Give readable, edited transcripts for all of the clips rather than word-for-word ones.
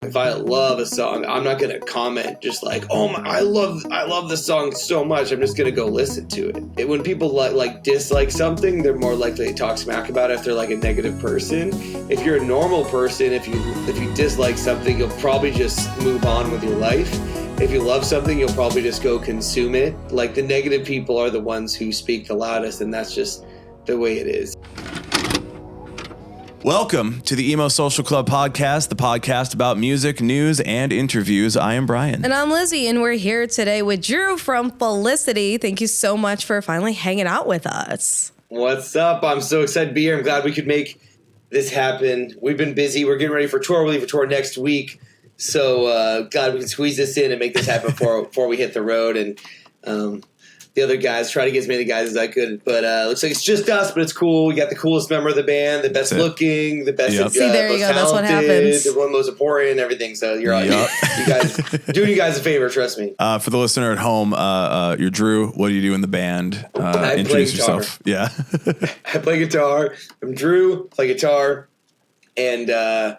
If I love a song, I'm not gonna comment just like, "Oh my, I love this song so much." I'm just gonna go listen to it. When people like dislike something, they're more likely to talk smack about it if they're like a negative person. If you're a normal person, if you dislike something, you'll probably just move on with your life. If you love something, you'll probably just go consume it. Like, the negative people are the ones who speak the loudest, and that's just the way it is. Welcome to the Emo Social Club podcast, the podcast about music, news, and interviews. I am Brian. And I'm Lizzie, and we're here today with Drew from Felicity. Thank you so much for finally hanging out with us. What's up? I'm so excited to be here. I'm glad we could make this happen. We've been busy. We're getting ready for tour. We leave for tour next week. So glad we can squeeze this in and make this happen before we hit the road. And the other guys, try to get as many guys as I could. But looks like it's just us, but it's cool. We got the coolest member of the band, the best looking, the best See, there you most go. That's what talented, happens. the one most important, everything. So you're on. You guys, doing you guys a favor, trust me. For the listener at home, you're Drew. What do you do in the band? Introduce yourself. Yeah. I play guitar. I'm Drew, play guitar, and I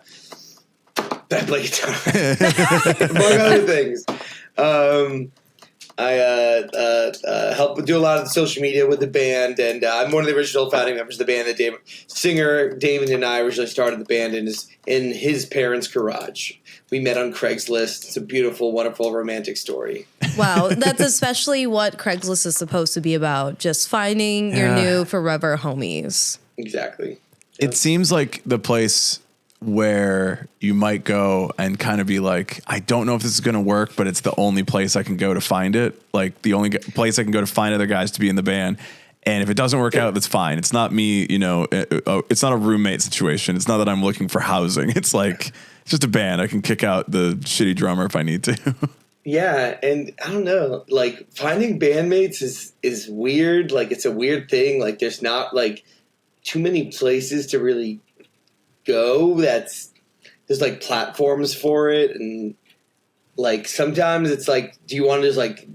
play guitar, among other things. I help do a lot of the social media with the band, and I'm one of the original founding members of the band. Singer David and I originally started the band in his parents' garage. We met on Craigslist. It's a beautiful, wonderful, romantic story. Wow, that's especially what Craigslist is supposed to be about, just finding your new forever homies. Exactly. It seems like the place where you might go and kind of be like, I don't know if this is going to work, but it's the only place I can go to find it. Like, the only place I can go to find other guys to be in the band. And if it doesn't work out, that's fine. It's not me, it's not a roommate situation. It's not that I'm looking for housing. It's like, it's just a band. I can kick out the shitty drummer if I need to. Yeah. And I don't know, like, finding bandmates is weird. Like, it's a weird thing. Like, there's not like too many places to really go. There's like platforms for it, and like sometimes it's like, do you want to just like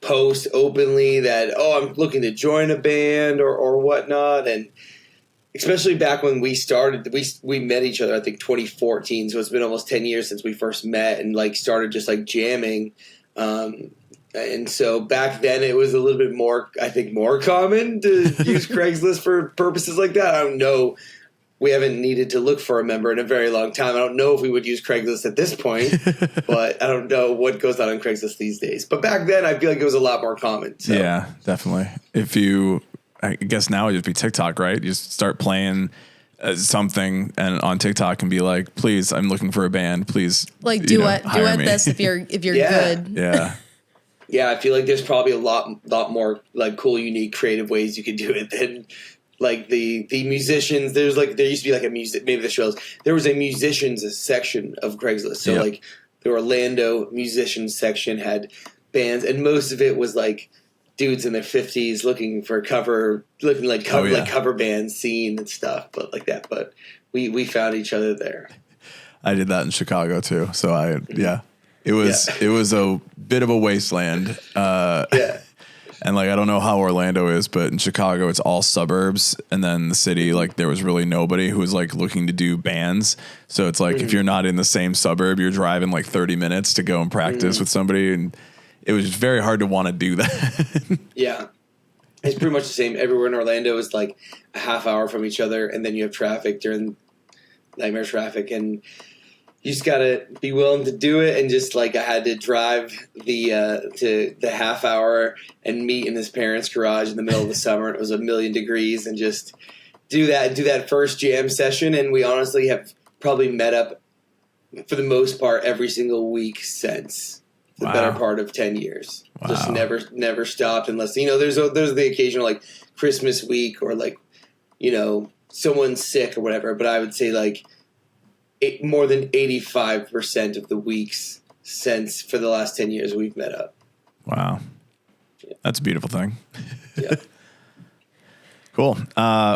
post openly that, oh, I'm looking to join a band or whatnot? And especially back when we started, we met each other I think 2014, so it's been almost 10 years since we first met and like started just like jamming. And so back then it was a little bit more, I think, more common to use Craigslist for purposes like that. I don't know. We haven't needed to look for a member in a very long time. I don't know if we would use Craigslist at this point, but I don't know what goes on Craigslist these days. But back then, I feel like it was a lot more common. So. Yeah, definitely. I guess now it'd just be TikTok, right? You just start playing something and on TikTok and be like, please, I'm looking for a band. Please, like duet this if you're good. Yeah. Yeah, I feel like there's probably a lot more like cool, unique, creative ways you could do it than like the musicians. There used to be like a music, maybe the shows. There was a musicians section of Craigslist. So like the Orlando musicians section had bands, and most of it was like dudes in their 50s looking cover band scene and stuff, but like that. But we found each other there. I did that in Chicago too. So it was a bit of a wasteland. And like, I don't know how Orlando is, but in Chicago, it's all suburbs. And then the city, like, there was really nobody who was like looking to do bands. So it's like, if you're not in the same suburb, you're driving like 30 minutes to go and practice with somebody. And it was just very hard to want to do that. Yeah. It's pretty much the same. Everywhere in Orlando is like a half hour from each other. And then you have traffic during nightmare traffic. And you just gotta be willing to do it, and just like I had to drive to the half hour and meet in his parents' garage in the middle of the summer. It was 1,000,000 degrees, and just do that first jam session. And we honestly have probably met up for the most part every single week since the better part of 10 years. Wow. Just never stopped, unless there's the occasional like Christmas week or like someone's sick or whatever. But I would say like more than 85% of the weeks since for the last 10 years we've met up. Wow. Yeah. That's a beautiful thing. Yeah. Cool.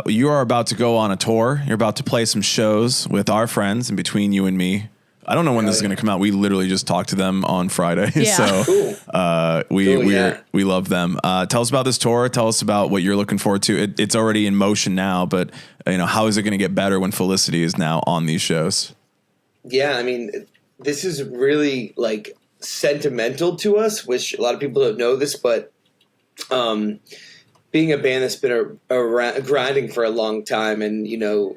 You are about to go on a tour. You're about to play some shows with our friends, and between you and me, I don't know when this is going to come out. We literally just talked to them on Friday. Yeah. So cool. we love them. Tell us about this tour. Tell us about what you're looking forward to. It's already in motion now, but how is it going to get better when Felicity is now on these shows? Yeah, I mean, this is really like sentimental to us, which a lot of people don't know this, but being a band that's been around grinding for a long time, and we've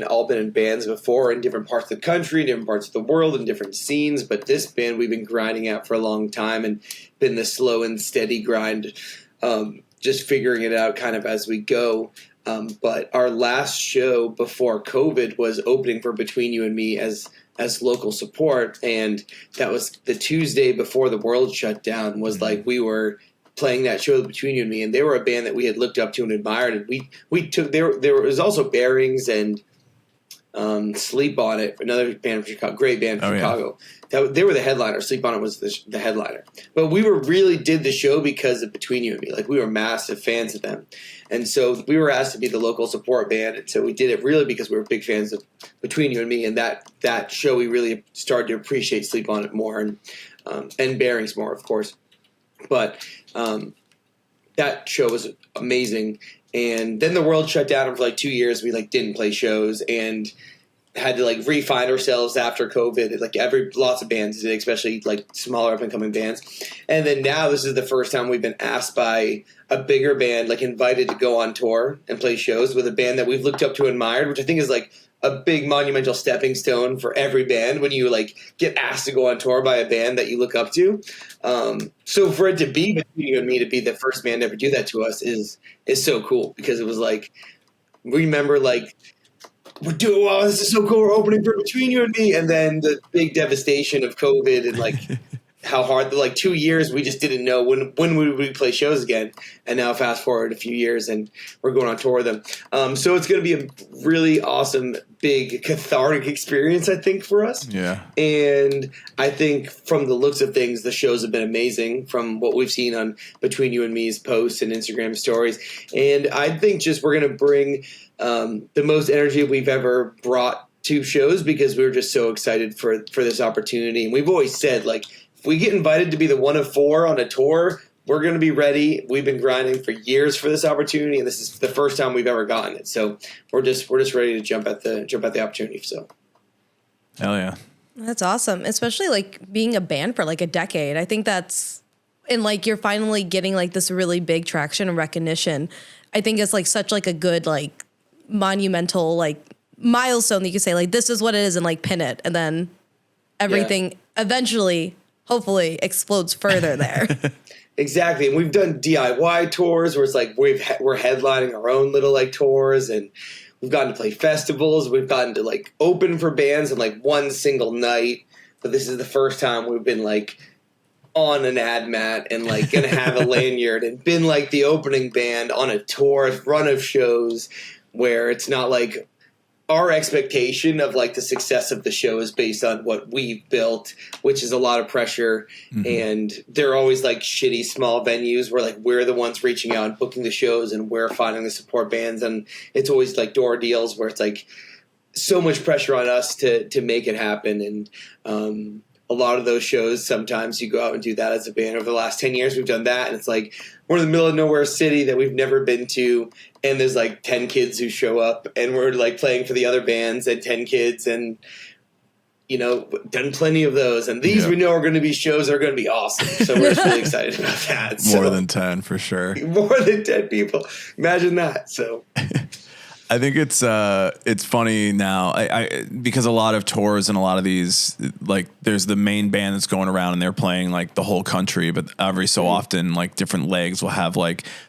all been in bands before in different parts of the country, different parts of the world, in different scenes, but this band we've been grinding out for a long time and been the slow and steady grind, just figuring it out kind of as we go. But our last show before COVID was opening for Between You and Me as local support, and that was the Tuesday before the world shut down. Was like we were playing that show Between You and Me, and they were a band that we had looked up to and admired, and we took there was also Bearings and Sleep on It, another band from Chicago, great band from Chicago. They were the headliner. Sleep on It was the headliner. But we really did the show because of Between You and Me. Like, we were massive fans of them. And so we were asked to be the local support band. And so we did it really because we were big fans of Between You and Me. And that show, we really started to appreciate Sleep on It more, and Bearings more, of course. But that show was amazing. And then the world shut down, and for like 2 years we didn't play shows and had to re-find ourselves after COVID. Lots of bands did, especially smaller up and coming bands. And then now this is the first time we've been asked by a bigger band, invited to go on tour and play shows with a band that we've looked up to and admired, which I think is a big monumental stepping stone for every band when you get asked to go on tour by a band that you look up to. So for it to be Between You and Me, to be the first band to ever do that to us is so cool, because it was we remember we're doing, wow, this is so cool, we're opening for Between You and Me, and then the big devastation of COVID and how hard 2 years we just didn't know when would we play shows again. And now fast forward a few years and we're going on tour with them. So it's going to be a really awesome, big cathartic experience, I think, for us. Yeah. And I think from the looks of things, the shows have been amazing from what we've seen on Between You and Me's posts and Instagram stories. And I think we're going to bring the most energy we've ever brought to shows, because we were just so excited for this opportunity. And we've always said, if we get invited to be the one of four on a tour, we're going to be ready. We've been grinding for years for this opportunity, and this is the first time we've ever gotten it. So we're just ready to jump at the opportunity. So, hell yeah, that's awesome. Especially being a band for a decade. I think that's, and you're finally getting this really big traction and recognition. I think it's such a good monumental milestone that you can say this is what it is and pin it, and then everything eventually, hopefully, explodes further there. Exactly. And we've done DIY tours where it's we're headlining our own little tours, and we've gotten to play festivals. We've gotten to open for bands in one single night. But this is the first time we've been on an ad mat and gonna have a lanyard and been the opening band on a tour, run of shows, where it's not our expectation of the success of the show is based on what we've built, which is a lot of pressure. Mm-hmm. And they're always shitty small venues where we're the ones reaching out and booking the shows, and we're finding the support bands. And it's always door deals where it's so much pressure on us to make it happen. And a lot of those shows, sometimes you go out and do that as a band. Over the last 10 years, we've done that. And it's we're in the middle of nowhere city that we've never been to. And there's 10 kids who show up, and we're playing for the other bands and 10 kids, and, done plenty of those. And these we know are going to be shows that are going to be awesome. So we're just really excited about that. More than 10 for sure. More than 10 people. Imagine that. So I think it's funny now, I because a lot of tours and a lot of these, there's the main band that's going around and they're playing the whole country, but every so often different legs will have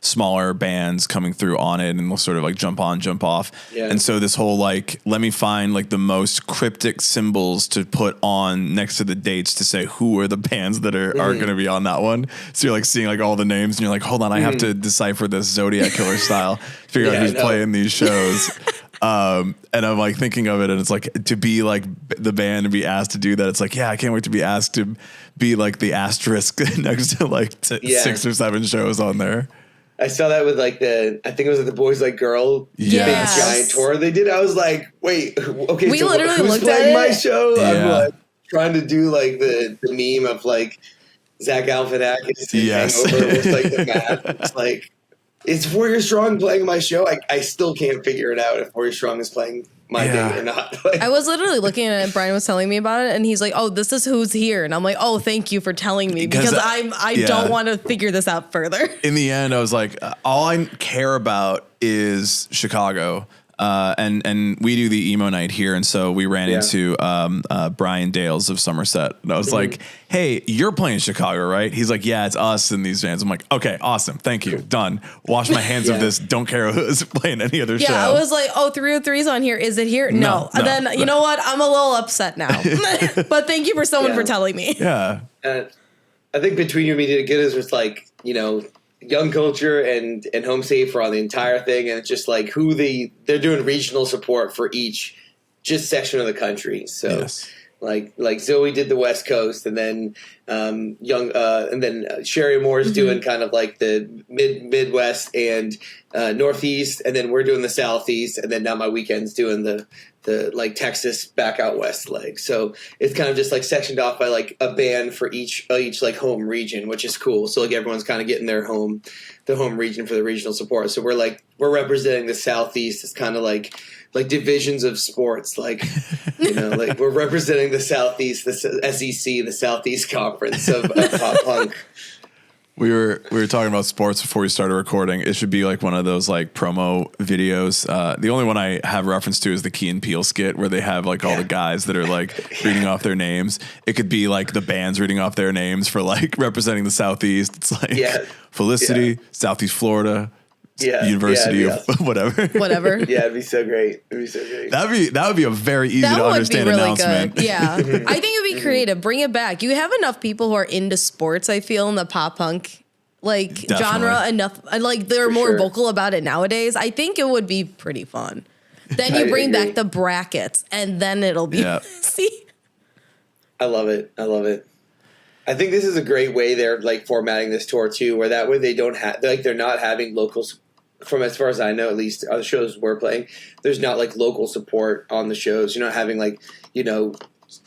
smaller bands coming through on it, and they'll sort of jump on, jump off. Yeah. And so this whole let me find the most cryptic symbols to put on next to the dates to say who are the bands that are going to be on that one. So you're seeing all the names, and you're hold on, I have to decipher this Zodiac Killer style, figure out who's playing these shows. And I'm thinking of it, and it's to be the band and be asked to do that. It's I can't wait to be asked to be the asterisk next to 6 or 7 shows on there. I saw that with I think it was the Boys Like Girl big giant tour they did. I was wait, okay, we so literally who's looked playing at my it? show? Yeah. I'm trying to do the meme of Zach Galifianakis in Yes. Hangover with the math. It's Is Warrior Strong playing my show? I still can't figure it out if Warrior Strong is playing my day or not. Like, I was literally looking at it, Brian was telling me about it, and he's like, oh, this is who's here. And I'm like, oh, thank you for telling me, because I don't want to figure this out further. In the end, I was like, all I care about is Chicago. And we do the emo night here. And so we ran into Brian Dales of Somerset. And I was like, hey, you're playing Chicago, right? He's like, yeah, it's us and these bands. I'm like, okay, awesome. Thank you. Done. Wash my hands of this. Don't care who's playing any other show. Yeah, I was like, oh, 303's on here. Is it here? No. And then, you know what? I'm a little upset now. But thank you for someone for telling me. Yeah. I think Between You and Me did good as was like, Young Culture and Home Safe are on the entire thing, and it's just like they're doing regional support for each just section of the country. So like Zoe did the West Coast, and then Sherry Moore's doing kind of like the Midwest and Northeast, and then we're doing the Southeast, and then now my weekend's doing the like Texas back out west leg. So it's kind of just like sectioned off by like a band for each like home region, which is cool. So like everyone's kind of getting the home region for the regional support. So we're representing the Southeast. It's kind of like divisions of sports, like like we're representing the Southeast, the SEC, the Southeast Conference of pop punk. We were talking about sports before we started recording. It should be like one of those like promo videos. The only one I have reference to is the Key and Peele skit where they have like all the guys that are like reading off their names. It could be like the bands reading off their names for like representing the Southeast. It's like Felicity, Southeast Florida, University of whatever. Yeah, it'd be so great. That would be a very easy to understand really announcement. Good. Yeah, I think it'd be creative. Bring it back. You have enough people who are into sports. I feel in the pop punk genre enough. Like they're more vocal about it nowadays. I think it would be pretty fun. Then you bring back the brackets, and then it'll be see. I love it. I think this is a great way they're like formatting this tour too, where that way they don't have they're not having locals. From as far as I know, at least the shows we're playing, there's not like local support on the shows. You're not having like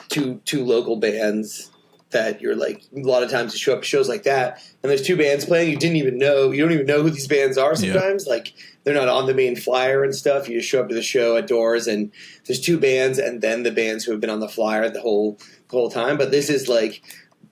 two local bands that you're like a lot of times you show up at shows like that and there's two bands playing you don't even know who these bands are sometimes. Like they're not on the main flyer and stuff. You just show up to the show at doors and there's two bands and then the bands who have been on the flyer the whole time. But this is like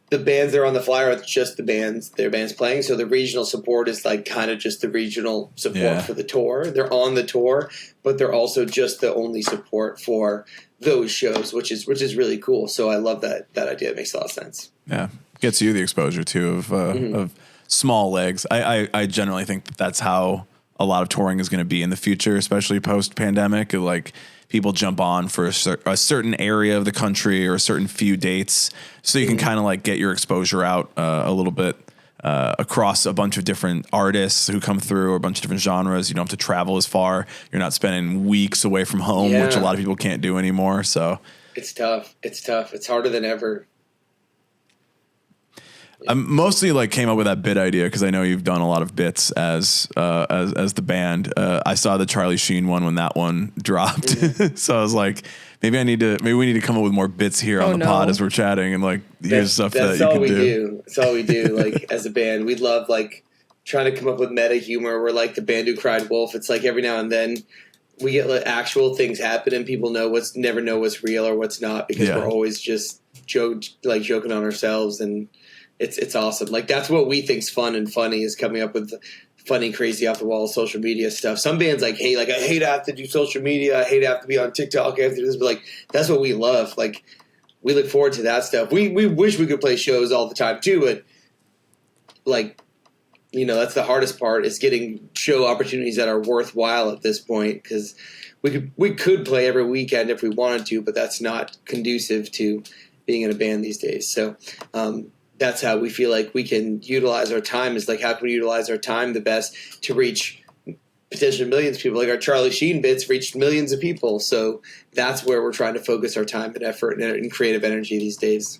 the bands that are on the flyer are just their bands playing. So the regional support is like kind of just the regional support for the tour. They're on the tour, but they're also just the only support for those shows, which is really cool. So I love that idea. It makes a lot of sense. Yeah. Gets you the exposure too of small legs. I generally think that's how a lot of touring is going to be in the future, especially post pandemic. Like people jump on for a certain area of the country or a certain few dates. So you can kind of like get your exposure out a little bit across a bunch of different artists who come through or a bunch of different genres. You don't have to travel as far. You're not spending weeks away from home, which a lot of people can't do anymore. So it's tough. It's harder than ever. I mostly like came up with that bit idea because I know you've done a lot of bits as the band. I saw the Charlie Sheen one when that one dropped, so I was like, maybe we need to come up with more bits here on the pod as we're chatting and like here's stuff that you can do. That's all we do. Like as a band, we love like trying to come up with meta humor. We're like the band who cried wolf. It's like every now and then we get like actual things happen and people never know what's real or what's not because we're always just joking on ourselves and. It's awesome. Like that's what we think's fun and funny is coming up with funny, crazy off the wall social media stuff. Some bands I hate to have to do social media. I hate to have to be on TikTok. I have to do this, but like that's what we love. Like we look forward to that stuff. We wish we could play shows all the time too, but like that's the hardest part is getting show opportunities that are worthwhile at this point because we could play every weekend if we wanted to, but that's not conducive to being in a band these days. So. That's how we feel like we can utilize our time is like how can we utilize our time the best to reach potentially millions of people. Like our Charlie Sheen bits reached millions of people. So that's where we're trying to focus our time and effort and creative energy these days.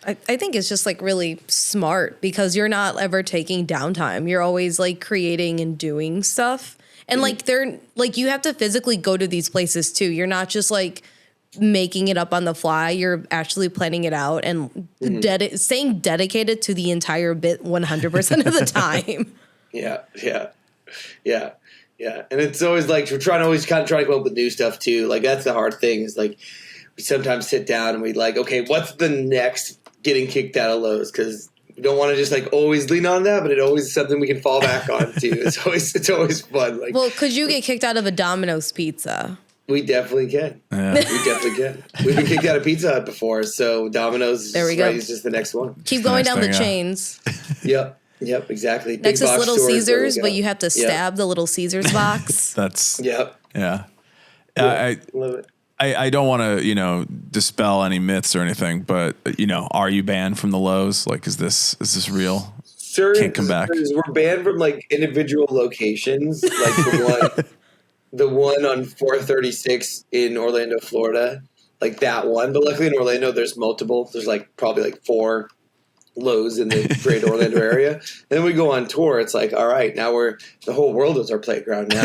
I think it's just like really smart because you're not ever taking downtime. You're always like creating and doing stuff. And like they're like you have to physically go to these places too. You're not just like making it up on the fly. You're actually planning it out and staying dedicated to the entire bit 100% of the time. Yeah. Yeah. Yeah. And it's always like we're trying to always kind of try to come up with new stuff too. Like that's the hard thing is like we sometimes sit down and we like, okay, what's the next getting kicked out of Lowe's? Because we don't want to just like always lean on that, but it always is something we can fall back on too. It's always fun. Like, well, could you get kicked out of a Domino's pizza? We definitely can. Yeah. We definitely can. We've been kicked out of Pizza Hut before, so Domino's There we go. is just the next one. Keep going down the thing, yeah. chains. Yep, exactly. Next Big is box Little stores, there we Caesars, go. but you have to stab the Little Caesars box. That's Yep. yeah. Love it. I don't want to, dispel any myths or anything, but are you banned from the Lowe's? Like, is this real? Can't come back. We're banned from like individual locations, like the one on 436 in Orlando, Florida, like that one. But luckily in Orlando, there's multiple. There's like probably like 4 Lowe's in the greater Orlando area. Then we go on tour. It's like, all right, now the whole world is our playground now.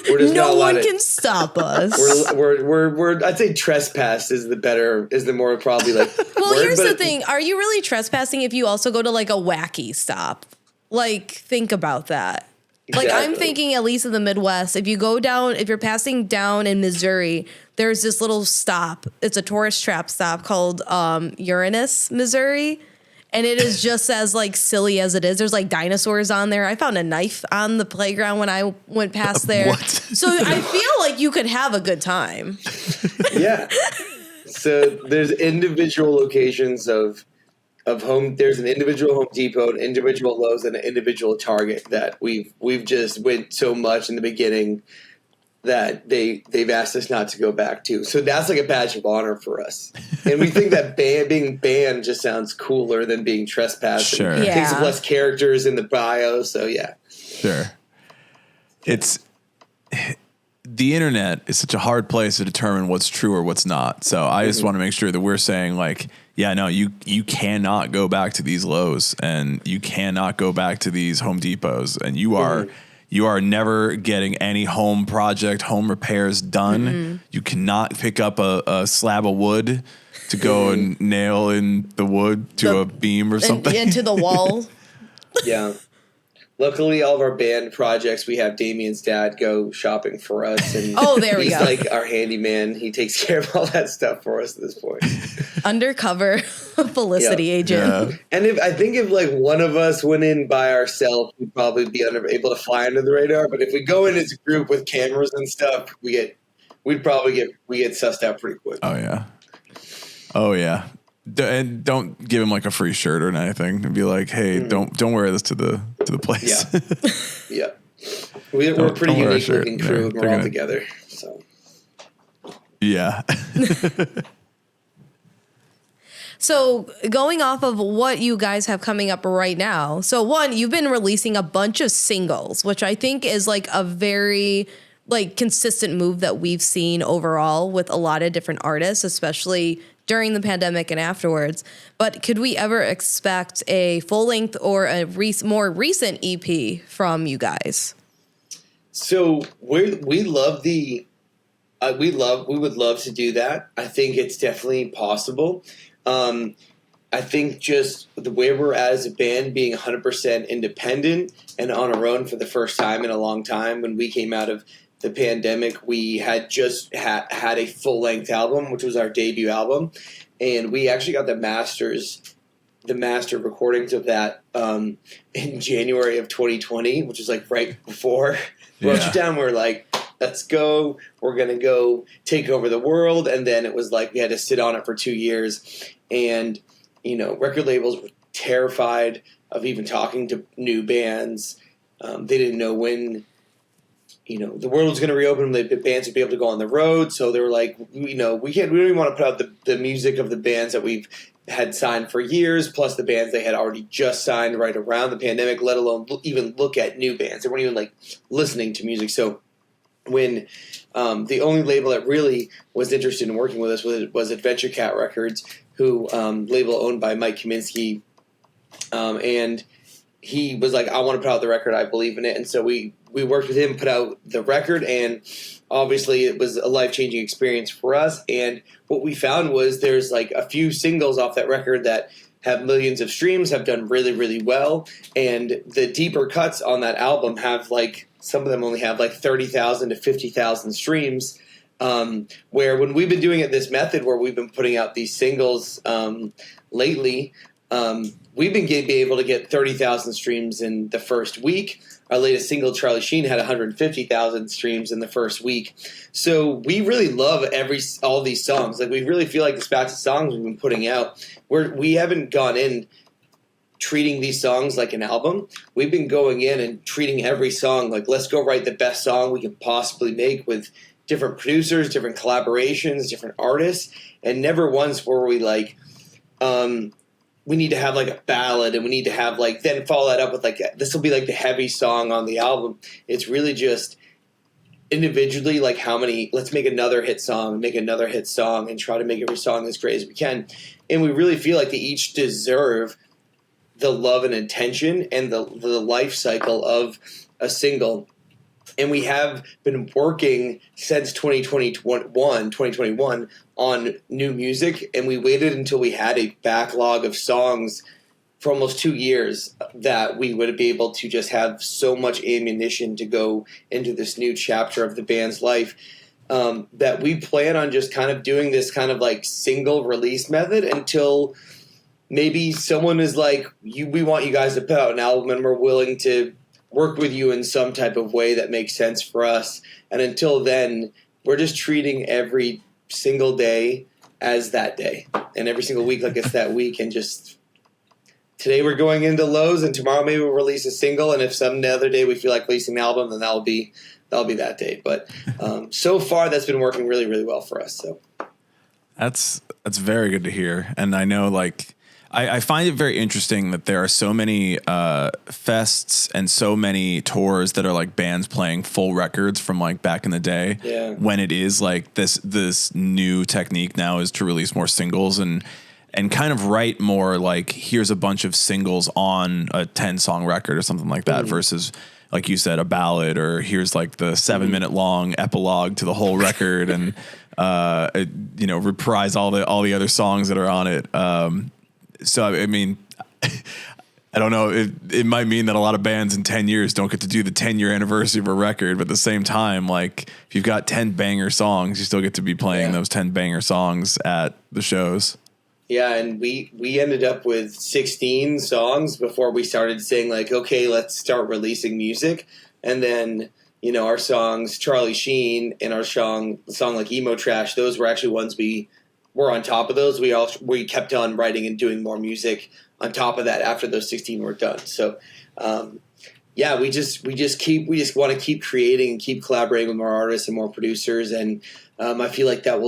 We're just no one can stop us. We're I'd say trespass is the more probably like. Well, word, here's the thing: are you really trespassing if you also go to like a wacky stop? Like, think about that. Like, I'm thinking at least in the Midwest, if you're passing down in Missouri, there's this little stop. It's a tourist trap stop called Uranus, Missouri. And it is just as like silly as it is. There's like dinosaurs on there. I found a knife on the playground when I went past there. What? So I feel like you could have a good time. Yeah. So there's individual locations of home. There's an individual Home Depot, an individual Lowe's, and an individual Target that we've just went so much in the beginning that they've asked us not to go back to. So that's like a badge of honor for us. And we think that being banned just sounds cooler than being trespassed. Sure. It takes up less characters in the bio. So yeah. Sure. It's the internet is such a hard place to determine what's true or what's not. So I just want to make sure that we're saying like, yeah, no, you cannot go back to these Lowe's and you cannot go back to these Home Depots, and you are never getting any home repairs done. You cannot pick up a slab of wood to go and nail in the wood to a beam or something. Into the wall. Yeah. Luckily, all of our band projects, we have Damien's dad go shopping for us. And there we go. He's like our handyman. He takes care of all that stuff for us at this point. Undercover Felicity agent. Yeah. And if like one of us went in by ourselves, we'd probably be able to fly under the radar. But if we go in as a group with cameras and stuff, we get sussed out pretty quick. Oh yeah. And don't give him like a free shirt or anything, and be like, "Hey, don't wear this to the place." Yeah, We're a pretty unique looking crew. And we're all together. So yeah. So going off of what you guys have coming up right now, so one, you've been releasing a bunch of singles, which I think is like a very like consistent move that we've seen overall with a lot of different artists, especially during the pandemic and afterwards. But could we ever expect a full length or a more recent EP from you guys? So we would love to do that. I think it's definitely possible. I think just the way we're at as a band, being 100% independent and on our own for the first time in a long time. When we came out of the pandemic, we had just had a full-length album, which was our debut album, and we actually got the master recordings of that in January of 2020, which is like right before we wrote it down. We were like, let's go. We're going to go take over the world. And then it was like we had to sit on it for 2 years. And, record labels were terrified of even talking to new bands. They didn't know when the world was going to reopen, the bands would be able to go on the road. So they were like, we don't even want to put out the music of the bands that we've had signed for years, plus the bands they had already just signed right around the pandemic, let alone even look at new bands. They weren't even like listening to music. So when the only label that really was interested in working with us was Adventure Cat Records, who label owned by Mike Kaminsky. And he was like, I want to put out the record. I believe in it. And so we worked with him, put out the record, and obviously it was a life-changing experience for us. And what we found was there's like a few singles off that record that have millions of streams, have done really, really well. And the deeper cuts on that album have like, some of them only have like 30,000 to 50,000 streams. Where when we've been doing it this method where we've been putting out these singles lately, we've been being able to get 30,000 streams in the first week. Our latest single, Charlie Sheen, had 150,000 streams in the first week. So we really love all these songs. Like, we really feel like this batch of songs we've been putting out, we haven't gone in treating these songs like an album. We've been going in and treating every song like, let's go write the best song we can possibly make with different producers, different collaborations, different artists. And never once were we like, we need to have like a ballad and we need to have like, then follow that up with like, this will be like the heavy song on the album. It's really just individually like let's make another hit song, and try to make every song as great as we can. And we really feel like they each deserve the love and attention and the life cycle of a single. And we have been working since 2021 on new music, and we waited until we had a backlog of songs for almost 2 years that we would be able to just have so much ammunition to go into this new chapter of the band's life, that we plan on just kind of doing this kind of like single release method until maybe someone is like, we want you guys to put out an album and we're willing to work with you in some type of way that makes sense for us. And until then, we're just treating every single day as that day, and every single week like it's that week. And just today we're going into lows, and tomorrow maybe we'll release a single. And if some other day we feel like releasing an album, then that'll be that day. But so far that's been working really, really well for us. So that's very good to hear. And I know like, I find it very interesting that there are so many fests and so many tours that are like bands playing full records from like back in the day. Yeah. When it is like this new technique now is to release more singles and kind of write more like, here's a bunch of singles on a 10-song record or something like that, versus like you said, a ballad, or here's like the 7-minute long epilogue to the whole record and reprise all the other songs that are on it. So, I mean, I don't know. It might mean that a lot of bands in 10 years don't get to do the 10-year anniversary of a record. But at the same time, like, if you've got 10 banger songs, you still get to be playing those 10 banger songs at the shows. Yeah, and we ended up with 16 songs before we started saying, like, okay, let's start releasing music. And then, our songs, Charlie Sheen, and our song like Emo Trash, those were actually ones we're on top of those. We kept on writing and doing more music on top of that after those 16 were done. So, we just want to keep creating and keep collaborating with more artists and more producers. And I feel like that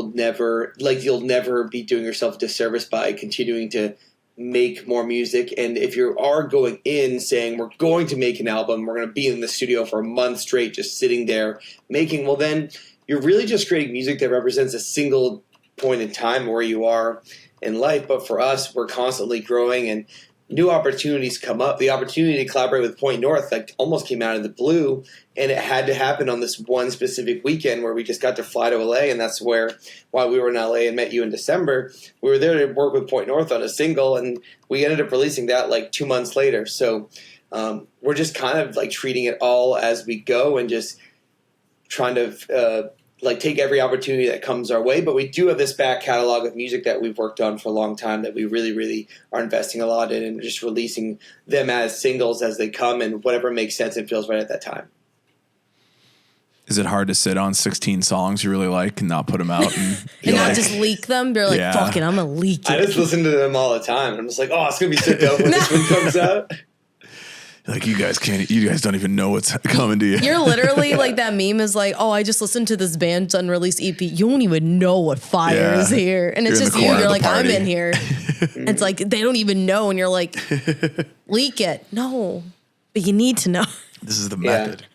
you'll never be doing yourself a disservice by continuing to make more music. And if you are going in saying we're going to make an album, we're going to be in the studio for a month straight, just sitting there making, well, then you're really just creating music that represents a single point in time where you are in life. But for us, we're constantly growing and new opportunities come up. The opportunity to collaborate with Point North almost came out of the blue, and it had to happen on this one specific weekend where we just got to fly to LA. And that's while we were in LA and met you in December, we were there to work with Point North on a single, and we ended up releasing that like 2 months later. So we're just kind of like treating it all as we go and just trying to take every opportunity that comes our way. But we do have this back catalog of music that we've worked on for a long time that we really, really are investing a lot in, and just releasing them as singles as they come and whatever makes sense and feels right at that time. Is it hard to sit on 16 songs you really like and not put them out? And not just leak them? They're like, fuck it, I'm going to leak it. I just listen to them all the time. I'm just like, oh, it's going to be so dope when this one comes out. Like, you guys don't even know what's coming to you. You're literally like, that meme is like, oh, I just listened to this band's unreleased EP. You don't even know what fire is here. And it's just you. You're like, I'm in here. And it's like, they don't even know. And you're like, leak it. No, but you need to know. This is the method.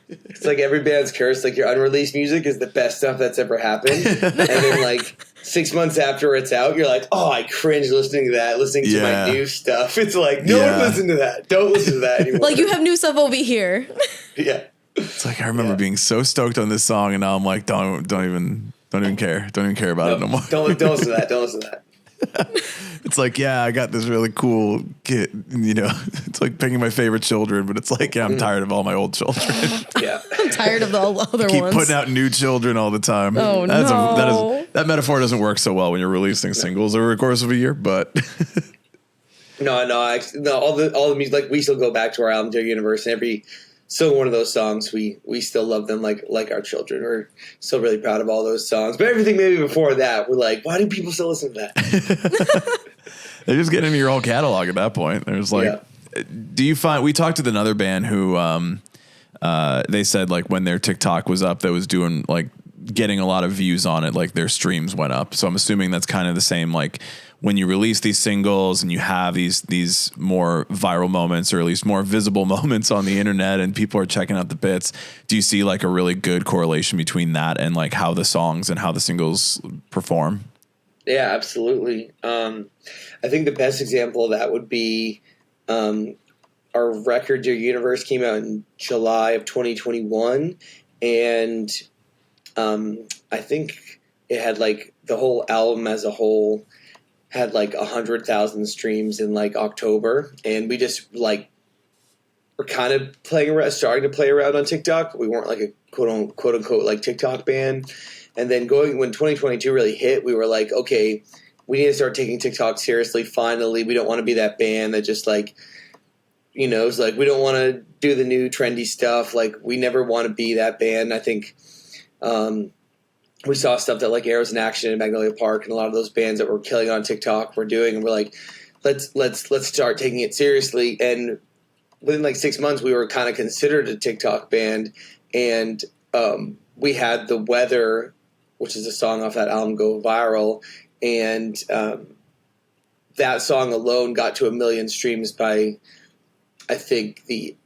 It's like every band's curse. Like, your unreleased music is the best stuff that's ever happened. And then like 6 months after it's out, you're like, oh, I cringe listening to my new stuff. It's like, no one listen to that. Don't listen to that anymore. Like, you have new stuff over here. Yeah. It's like, I remember being so stoked on this song, and now I'm like, don't even care. Don't even care about it no more. Don't listen to that. Don't listen to that. It's like, yeah, I got this really cool kid, you know, it's like picking my favorite children, but it's like, yeah, I'm tired of all my old children. Yeah. I'm tired of the other Keep ones. putting out new children all the time. Oh, no. That metaphor doesn't work so well when you're releasing singles over the course of a year, but No, all the music, like, we still go back to our album Dear Universe, and every single one of those songs, we still love them like our children. We're still really proud of all those songs. But everything maybe before that, we're like, why do people still listen to that? they're just getting into your whole catalog at that point. There's like, do you find, we talked to another band who, they said like when their TikTok was up, that was doing like getting a lot of views on it, like their streams went up. So I'm assuming that's kind of the same, like when you release these singles and you have these more viral moments, or at least more visible moments on the internet, and people are checking out the bits. Do you see like a really good correlation between that and like how the songs and how the singles perform? Yeah, absolutely. I think the best example of that would be our record Dear Universe came out in July of 2021, and I think it had like the whole album as a whole had like 100,000 streams in like October, and we just like were kind of starting to play around on TikTok. We weren't like a quote unquote like TikTok band. And then when 2022 really hit, we were like, okay, we need to start taking TikTok seriously. Finally, we don't want to be that band that just like, you know, it's like, we don't want to do the new trendy stuff. Like, we never want to be that band. I think, we saw stuff that like Arrows in Action and Magnolia Park and a lot of those bands that were killing on TikTok were doing, and we're like, let's start taking it seriously. And within like 6 months, we were kind of considered a TikTok band, and we had The Weather, which is a song off that album, go viral, and that song alone got to 1 million streams by, I think, the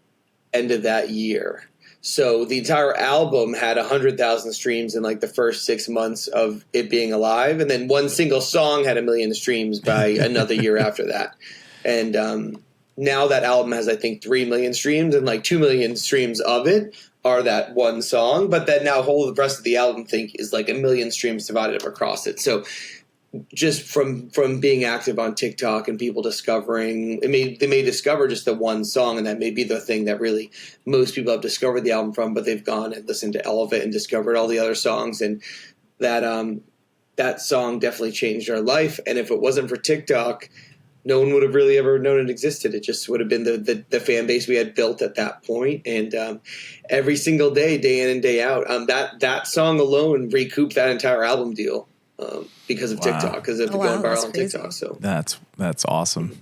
end of that year. So the entire album had 100,000 streams in like the first 6 months of it being alive. And then one single song had 1 million streams by another year after that. And now that album has, I think, 3 million streams, and like 2 million streams of it are that one song. But then now the rest of the album is like 1 million streams divided up across it. So just from being active on TikTok and people discovering, they may discover just the one song, and that may be the thing that really most people have discovered the album from, but they've gone and listened to Elevate and discovered all the other songs, and that song definitely changed our life. And if it wasn't for TikTok, no one would have really ever known it existed. It just would have been the fan base we had built at that point. And every single day in and day out, that song alone recouped that entire album deal. Because of TikTok, because of going viral on TikTok. So that's awesome.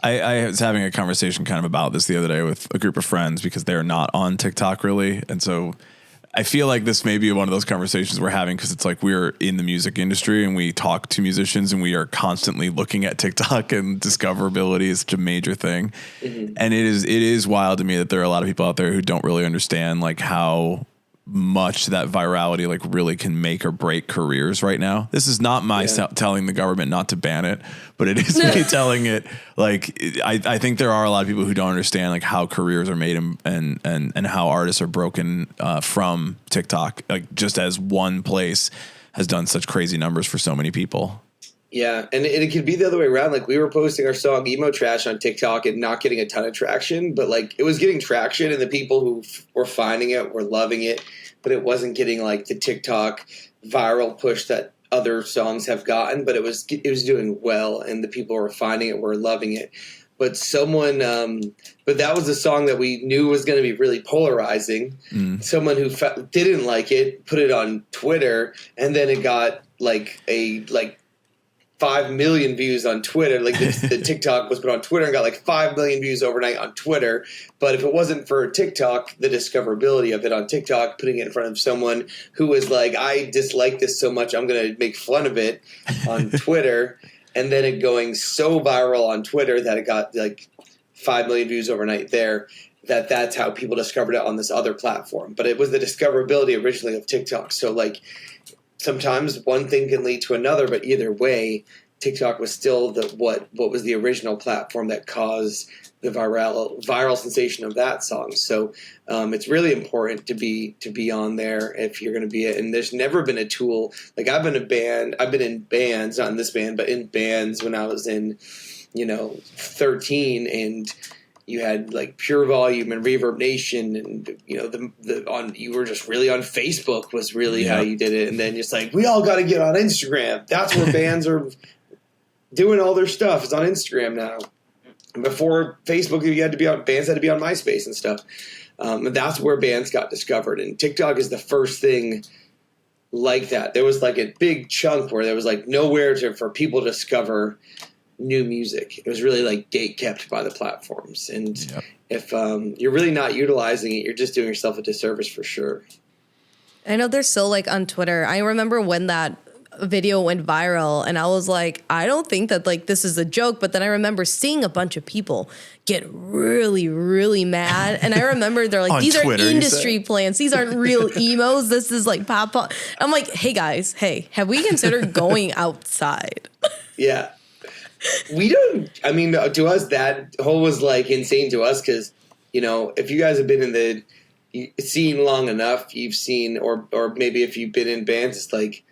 I was having a conversation kind of about this the other day with a group of friends, because they're not on TikTok really. And so I feel like this may be one of those conversations we're having, because it's like we're in the music industry and we talk to musicians and we are constantly looking at TikTok, and discoverability is such a major thing. Mm-hmm. And it is wild to me that there are a lot of people out there who don't really understand like how much that virality like really can make or break careers right now. This is not my telling the government not to ban it, but it is me telling it. Like, I think there are a lot of people who don't understand like how careers are made and how artists are broken from TikTok, like just as one place has done such crazy numbers for so many people. Yeah, and it could be the other way around. Like, we were posting our song Emo Trash on TikTok and not getting a ton of traction, but like it was getting traction, and the people who were finding it were loving it, but it wasn't getting like the TikTok viral push that other songs have gotten, but it was doing well, and the people who were finding it were loving it. But but that was a song that we knew was going to be really polarizing. Someone who didn't like it put it on Twitter, and then it got like 5 million views on Twitter. Like the TikTok was put on Twitter and got like 5 million views overnight on Twitter. But if it wasn't for TikTok, the discoverability of it on TikTok, putting it in front of someone who was like, I dislike this so much, I'm going to make fun of it on Twitter. And then it going so viral on Twitter that it got like 5 million views overnight there, that's how people discovered it on this other platform. But it was the discoverability originally of TikTok. So like, sometimes one thing can lead to another, but either way, TikTok was still what was the original platform that caused the viral sensation of that song. So it's really important to be on there if you're going to be it. And there's never been a tool like I've been in bands, not in this band, but in bands when I was in 13, and you had like Pure Volume and Reverb Nation, and you were just really on Facebook was really how you did it. And then just like we all got to get on Instagram. That's where bands are doing all their stuff. It's on Instagram now. And before Facebook, bands had to be on MySpace and stuff. And that's where bands got discovered. And TikTok is the first thing like that. There was like a big chunk where there was like nowhere for people to discover new music. It was really like gate kept by the platforms. And if you're really not utilizing it, you're just doing yourself a disservice for sure. I know they're still like on Twitter. I remember when that video went viral and I was like, I don't think that like this is a joke, but then I remember seeing a bunch of people get really, really mad. And I remember they're like, these Twitter, are industry plants. These aren't real emos. This is like pop. I'm like, hey guys, have we considered going outside? Yeah. We don't, I mean, to us, that whole was like insane to us because, if you guys have been in the scene long enough, you've seen, or maybe if you've been in bands, it's like,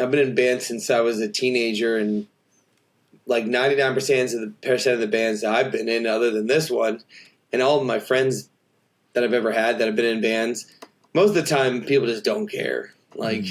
I've been in bands since I was a teenager, and like 99% of the bands that I've been in, other than this one, and all of my friends that I've ever had that have been in bands, most of the time people just don't care. Like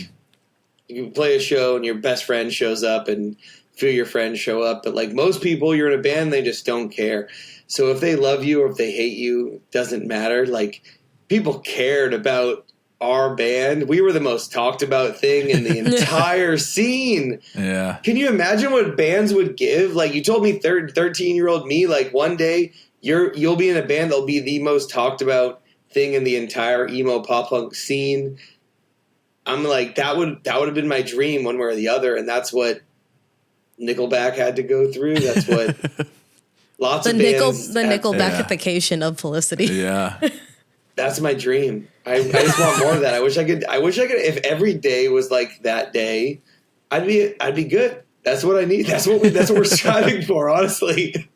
you play a show and your best friend shows up and a few of your friends show up, but like most people, you're in a band, they just don't care. So if they love you or if they hate you, it doesn't matter. Like people cared about our band. We were the most talked about thing in the entire scene. Yeah. Can you imagine what bands would give? Like you told me 13-year-old me, like one day you'll be in a band that'll be the most talked about thing in the entire emo pop punk scene. I'm like, that would have been my dream one way or the other. And that's what Nickelback had to go through. That's what lots of bands. The Nickelbackification of Felicity. Yeah. That's my dream. I just want more of that. I wish I could. If every day was like that day, I'd be good. That's what I need. That's what we're striving for. Honestly.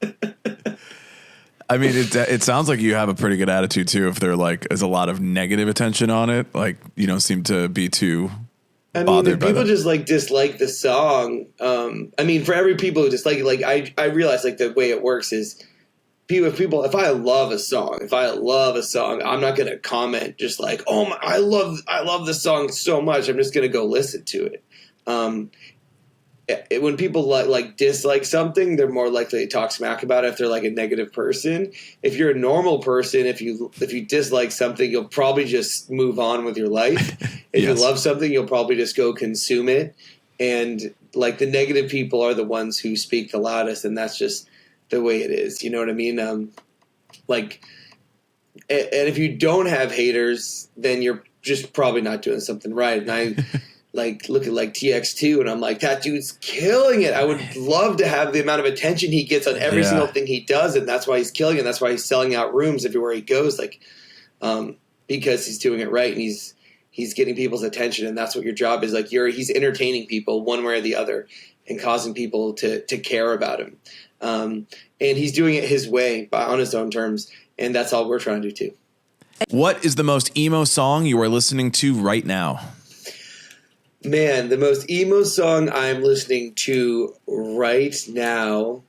I mean, it sounds like you have a pretty good attitude too. If there is a lot of negative attention on it, like you don't seem to be too. I mean, if people just like dislike the song. I mean, for every people who dislike it, like I realize like the way it works is. If I love a song, I'm not going to comment just like, oh my, I love the song so much. I'm just going to go listen to it. When people like dislike something, they're more likely to talk smack about it if they're like a negative person. If you're a normal person, if you dislike something, you'll probably just move on with your life. If you love something, you'll probably just go consume it. And like the negative people are the ones who speak the loudest, and that's just the way it is, you know what I mean? And if you don't have haters, then you're just probably not doing something right. And I like look at like TX2, and I'm like, that dude's killing it. I would love to have the amount of attention he gets on every single thing he does, and that's why he's killing it. That's why he's selling out rooms everywhere he goes, like because he's doing it right, and he's getting people's attention, and that's what your job is. Like he's entertaining people one way or the other, and causing people to care about him. And he's doing it his way, on his own terms, and that's all we're trying to do too. What is the most emo song you are listening to right now? Man, the most emo song I'm listening to right now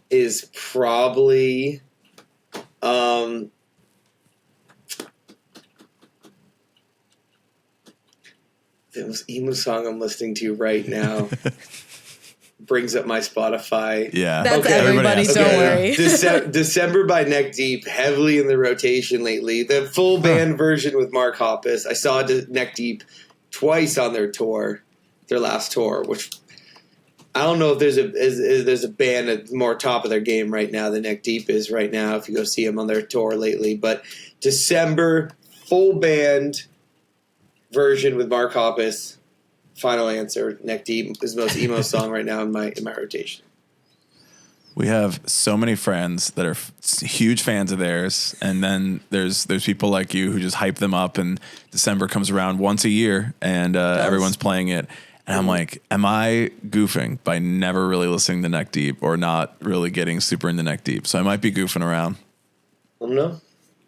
is probably the most emo song I'm listening to right now. Brings up my Spotify. Yeah. That's everybody, don't worry. December by Neck Deep, heavily in the rotation lately. The full band version with Mark Hoppus. I saw Neck Deep twice on their last tour, which I don't know if there's a band that's more top of their game right now than Neck Deep is right now if you go see them on their tour lately. But December, full band version with Mark Hoppus. Final answer, Neck Deep is the most emo song right now in my rotation. We have so many friends that are huge fans of theirs, and then there's people like you who just hype them up, and December comes around once a year, and everyone's playing it. And I'm like, am I goofing by never really listening to Neck Deep or not really getting super into Neck Deep? So I might be goofing around. I don't know.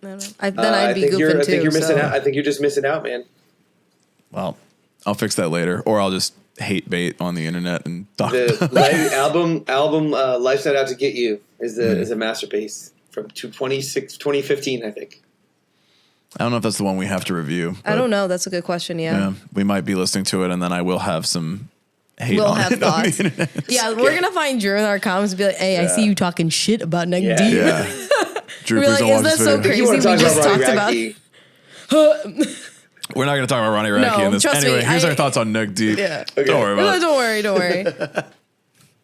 I don't know. Then I'd be goofing too. I think you're missing out. I think you're just missing out, man. Well, I'll fix that later, or I'll just hate bait on the internet and talk. The album "Life Set Out to Get You" is a masterpiece from 2015, I think. I don't know if that's the one we have to review. I don't know. That's a good question. Yeah. We might be listening to it, and then I will have some hate We'll on have it. thoughts. Yeah, we're going to find Drew in our comments and be like, hey, I see you talking shit about Neck Deep. Yeah. Drew, We're like, is that so crazy? We just talked about. We're not going to talk about Ronnie Radke in this. Anyway, here's our thoughts on Neck Deep. Yeah. Okay. Don't worry about it. Don't worry.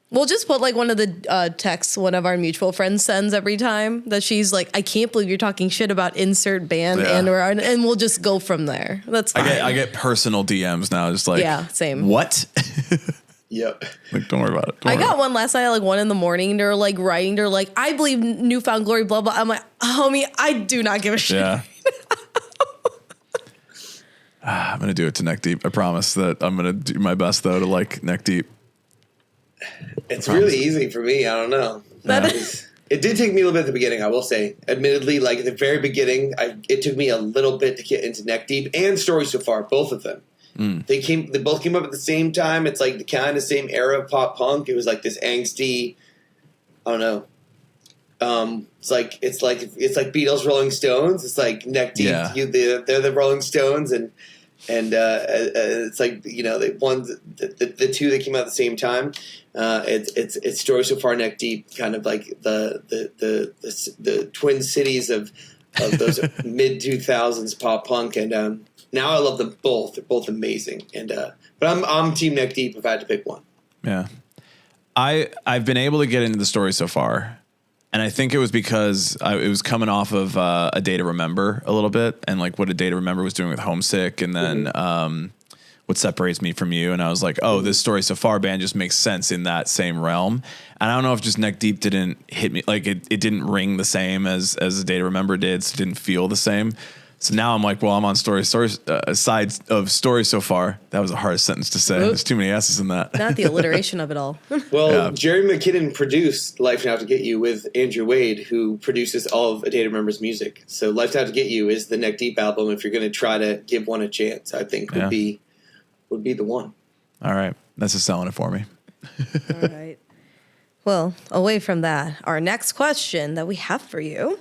We'll just put like one of the texts one of our mutual friends sends every time that she's like, I can't believe you're talking shit about insert band and we'll just go from there. That's fine. I get personal DMs now, just like, same. What? Yep. Like, don't worry about it. I got one last night at like 1 a.m. They're like writing. They're like, I believe Newfound Glory, blah, blah. I'm like, homie, I do not give a shit. Yeah. I'm going to do it to Neck Deep. I promise that I'm going to do my best, though, to like Neck Deep. It's really easy for me. I don't know. It did take me a little bit at the beginning, I will say. Admittedly, like at the very beginning, it took me a little bit to get into Neck Deep and Story So Far, both of them. They both came up at the same time. It's like the kind of same era of pop punk. It was like this angsty, I don't know. It's like Beatles, Rolling Stones. It's like Neck Deep. Yeah. They're the Rolling Stones, and it's like, you know, the two that came out at the same time. It's Story So Far, Neck Deep, kind of like the twin cities of those mid 2000s pop punk, and now I love them both. They're both amazing, and but I'm Team Neck Deep if I had to pick one. Yeah, I've been able to get into the Story So Far. And I think it was because it was coming off of A Day to Remember a little bit, and like what A Day to Remember was doing with Homesick, and then What Separates Me From You. And I was like, oh, this Story So Far band just makes sense in that same realm. And I don't know if just Neck Deep didn't hit me, like it didn't ring the same as A Day to Remember did, so it didn't feel the same. So now I'm like, well, I'm on side of Story So Far. That was a hard sentence to say. There's too many S's in that. Not the alliteration of it all. Well, Jerry McKinnon produced Life Now to Get You with Andrew Wade, who produces all of A Day to Remember's music. So Life Now to Get You is the Neck Deep album. If you're going to try to give one a chance, I think would be the one. All right. That's just selling it for me. All right. Well, away from that, our next question that we have for you.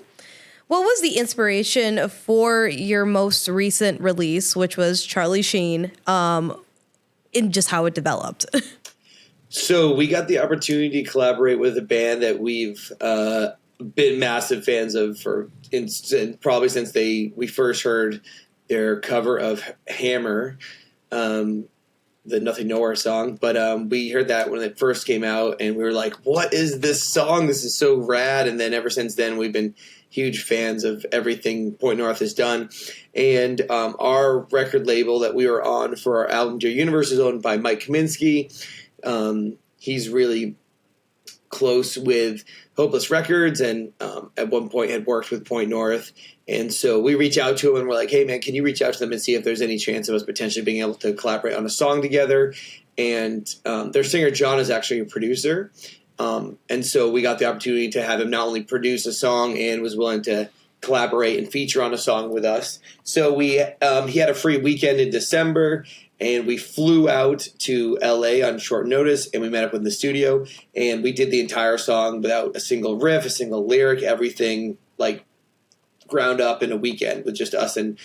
What was the inspiration for your most recent release, which was Charlie Sheen, in just how it developed? So we got the opportunity to collaborate with a band that we've been massive fans of probably since we first heard their cover of Hammer, the Nothing Nowhere song. But we heard that when it first came out, and we were like, what is this song? This is so rad. And then ever since then, we've been huge fans of everything Point North has done. And our record label that we were on for our album Dear Universe is owned by Mike Kaminsky. He's really close with Hopeless Records, and at one point had worked with Point North. And so we reach out to him and we're like, hey man, can you reach out to them and see if there's any chance of us potentially being able to collaborate on a song together? And their singer John is actually a producer. And so we got the opportunity to have him not only produce a song and was willing to collaborate and feature on a song with us. So he had a free weekend in December, and we flew out to LA on short notice, and we met up in the studio, and we did the entire song without a single riff, a single lyric, everything like ground up in a weekend with just us and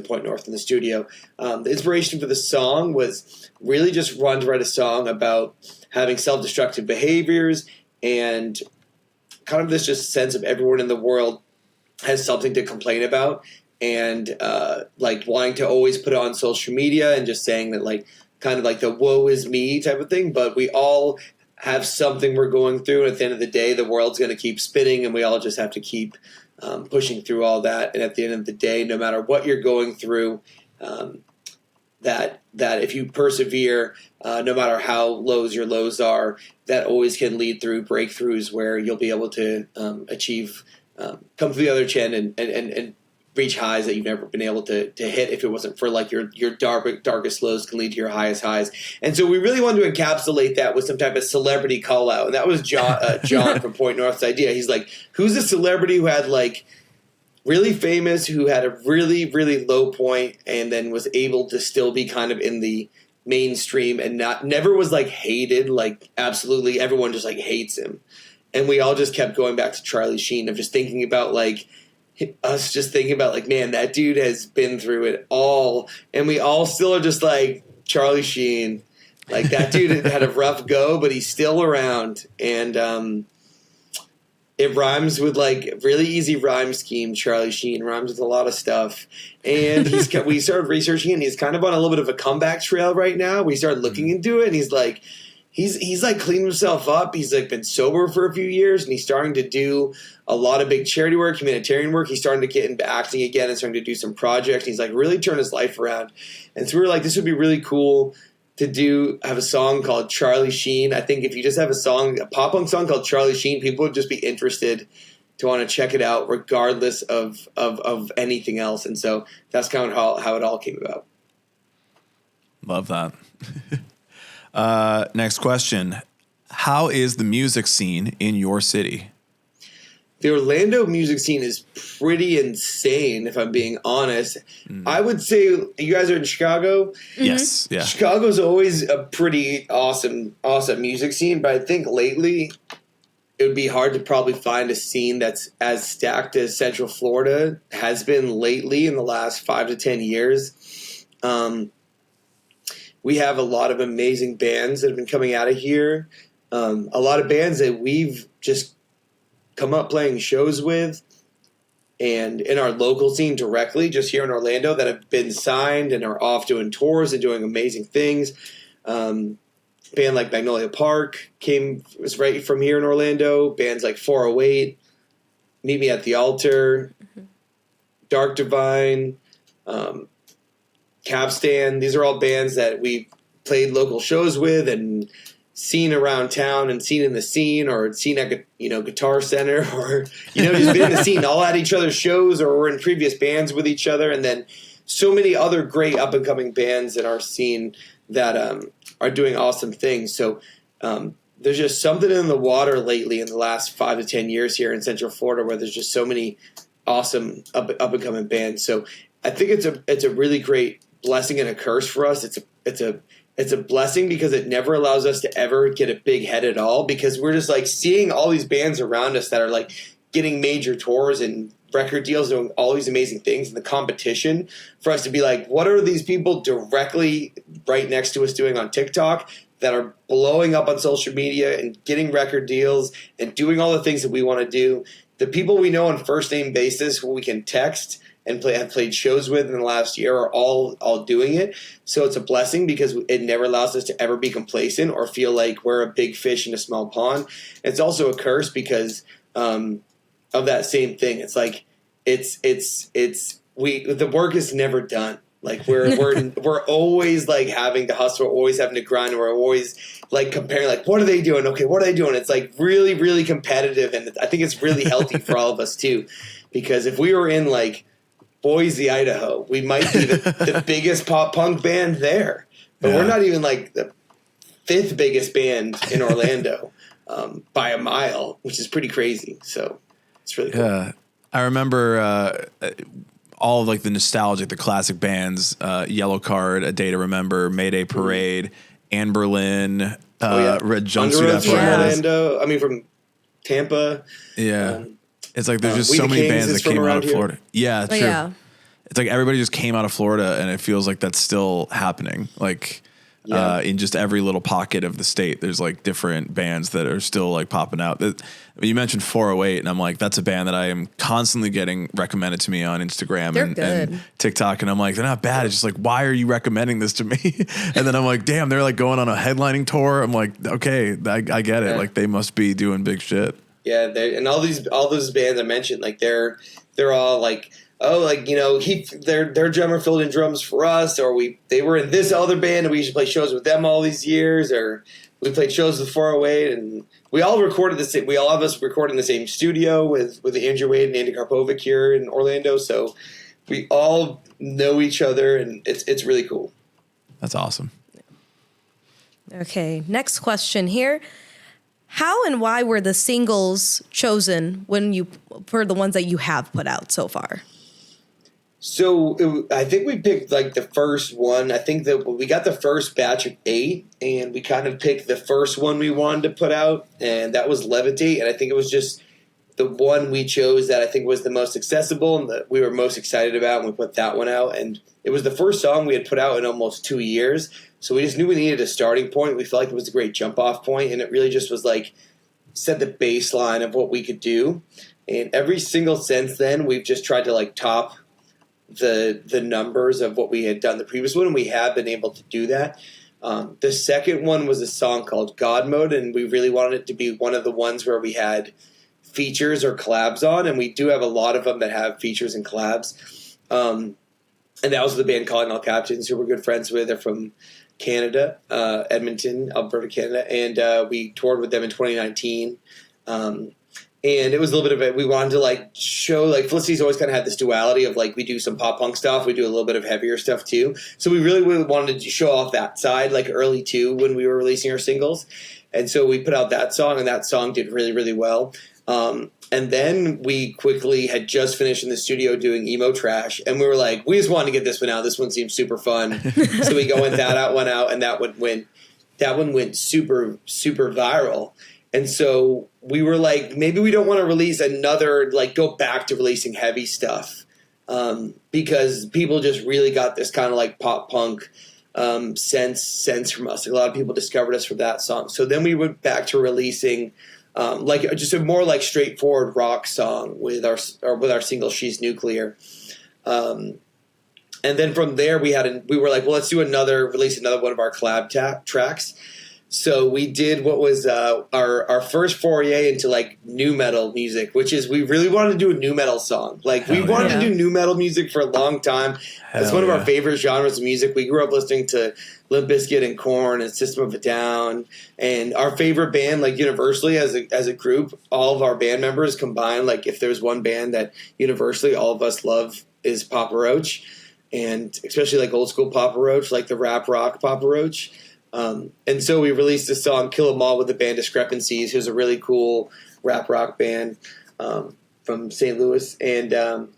Point North in the studio. The inspiration for the song was really just wanting to write a song about having self-destructive behaviors, and kind of this just sense of everyone in the world has something to complain about, and like wanting to always put it on social media and just saying that, like, kind of like the woe is me type of thing, but we all have something we're going through, and at the end of the day, the world's going to keep spinning, and we all just have to keep pushing through all that. And at the end of the day, no matter what you're going through, that if you persevere, no matter how lows your lows are, that always can lead through breakthroughs where you'll be able to achieve, come to the other end and reach highs that you've never been able to hit if it wasn't for like your darkest lows can lead to your highest highs. And so we really wanted to encapsulate that with some type of celebrity call out. And that was John from Point North's idea. He's like, who's a celebrity who had like really famous, who had a really, really low point and then was able to still be kind of in the mainstream and never was like hated, like absolutely everyone just like hates him. And we all just kept going back to Charlie Sheen of just thinking about like us just thinking about like, man, that dude has been through it all. And we all still are just like Charlie Sheen. Like that dude had a rough go, but he's still around. And it rhymes with like really easy rhyme scheme. Charlie Sheen rhymes with a lot of stuff. And we started researching it, and he's kind of on a little bit of a comeback trail right now. We started looking into it, and he's like cleaned himself up. He's like been sober for a few years, and he's starting to do a lot of big charity work, humanitarian work. He's starting to get into acting again and starting to do some projects. He's like really turned his life around. And so we were like, this would be really cool to have a song called Charlie Sheen. I think if you just have a pop punk song called Charlie Sheen, people would just be interested to want to check it out regardless of anything else. And so that's kind of how it all came about. Love that. Next question. How is the music scene in your city? The Orlando music scene is pretty insane, if I'm being honest. I would say you guys are in Chicago. Yes. Yeah. Chicago's always a pretty awesome music scene, but I think lately it would be hard to probably find a scene that's as stacked as Central Florida has been lately in the last 5 to 10 years. We have a lot of amazing bands that have been coming out of here. A lot of bands that we've just come up playing shows with and in our local scene directly just here in Orlando that have been signed and are off doing tours and doing amazing things. Band like Magnolia Park was right from here in Orlando. Bands like 408, Meet Me at the Altar, Dark Divine, Capstan. These are all bands that we played local shows with and seen around town and seen in the scene or seen at Guitar Center or just been in the scene, all at each other's shows or were in previous bands with each other. And then so many other great up and coming bands in our scene that are doing awesome things. So there's just something in the water lately in the last 5 to 10 years here in Central Florida where there's just so many awesome up and coming bands. So I think it's a really great blessing and a curse for us. It's a blessing because it never allows us to ever get a big head at all because we're just like seeing all these bands around us that are like getting major tours and record deals, doing all these amazing things. And the competition for us to be like, what are these people directly right next to us doing on TikTok that are blowing up on social media and getting record deals and doing all the things that we want to do? The people we know on first name basis who we can text and have played shows with in the last year are all doing it. So it's a blessing because it never allows us to ever be complacent or feel like we're a big fish in a small pond. It's also a curse because of that same thing. It's like the work is never done. Like we're always like having to hustle, we're always having to grind, we're always like comparing like what are they doing? Okay, what are they doing? It's like really, really competitive, and I think it's really healthy for all of us too. Because if we were in like Boise, Idaho, we might be the biggest pop punk band there. But we're not even like the 5th biggest band in Orlando by a mile, which is pretty crazy. So it's really cool. Yeah. I remember all of like the nostalgic, the classic bands, Yellow Card, A Day to Remember, Mayday Parade, Anne Boleyn, Red Jumpsuit from Orlando. I mean, from Tampa. Yeah. It's like there's just so many bands that came out of Florida. Yeah, true. Yeah. It's like everybody just came out of Florida, and it feels like that's still happening. Like in just every little pocket of the state, there's like different bands that are still like popping out. You mentioned 408, and I'm like, that's a band that I am constantly getting recommended to me on Instagram and TikTok, and I'm like, they're not bad. It's just like, why are you recommending this to me? And then I'm like, damn, they're like going on a headlining tour. I'm like, okay, I get it. Like they must be doing big shit. Yeah, and all those bands I mentioned, like they're all like, oh, like their drummer filled in drums for us, or they were in this other band and we used to play shows with them all these years, or we played shows with 408, and we all recorded the same. We all of us recorded in the same studio with Andrew Wade and Andy Karpovic here in Orlando. So we all know each other, and it's really cool. That's awesome. Okay, next question here. How and why were the singles chosen for the ones that you have put out so far? So I think we picked like the first one. I think that we got the first batch of 8, and we kind of picked the first one we wanted to put out, and that was Levitate. And I think it was just the one we chose that I think was the most accessible and that we were most excited about, and we put that one out. And it was the first song we had put out in almost 2 years, so we just knew we needed a starting point. We felt like it was a great jump-off point, and it really just was like set the baseline of what we could do. And every single since then, we've just tried to like top the numbers of what we had done the previous one, and we have been able to do that. The second one was a song called God Mode, and we really wanted it to be one of the ones where we had features or collabs on, and we do have a lot of them that have features and collabs. And that was the band Calling All Captains, who we're good friends with. They're from Canada, Edmonton, Alberta, Canada, and we toured with them in 2019. And it was a little bit of it. We wanted to like show, like, Felicity's always kind of had this duality of like, we do some pop punk stuff, we do a little bit of heavier stuff too. So we really wanted to show off that side, like early too, when we were releasing our singles. And so we put out that song, and that song did really, really well. And then we quickly had just finished in the studio doing Emo Trash, and we were like, we just wanted to get this one out. This one seems super fun. So we go with that one out, and that one went super, super viral. And so we were like, maybe we don't want to release another, like, go back to releasing heavy stuff, because people just really got this kind of like pop punk sense from us. A lot of people discovered us from that song. So then we went back to releasing like just a more like straightforward rock song with our single "She's Nuclear." And then from there we were like, well, let's release another one of our collab tracks. So we did what was our first foray into like nu metal music, which is we really wanted to do a nu metal song. Like we wanted to do nu metal music for a long time. It's one of our favorite genres of music. We grew up listening to Limp Bizkit and Korn and System of a Down, and our favorite band, like universally as a group, all of our band members combined, like if there's one band that universally all of us love, is Papa Roach, and especially like old school Papa Roach, like the rap rock Papa Roach. And so we released this song, Kill 'Em All, with the band Discrepancies, who's a really cool rap rock band from St. Louis. And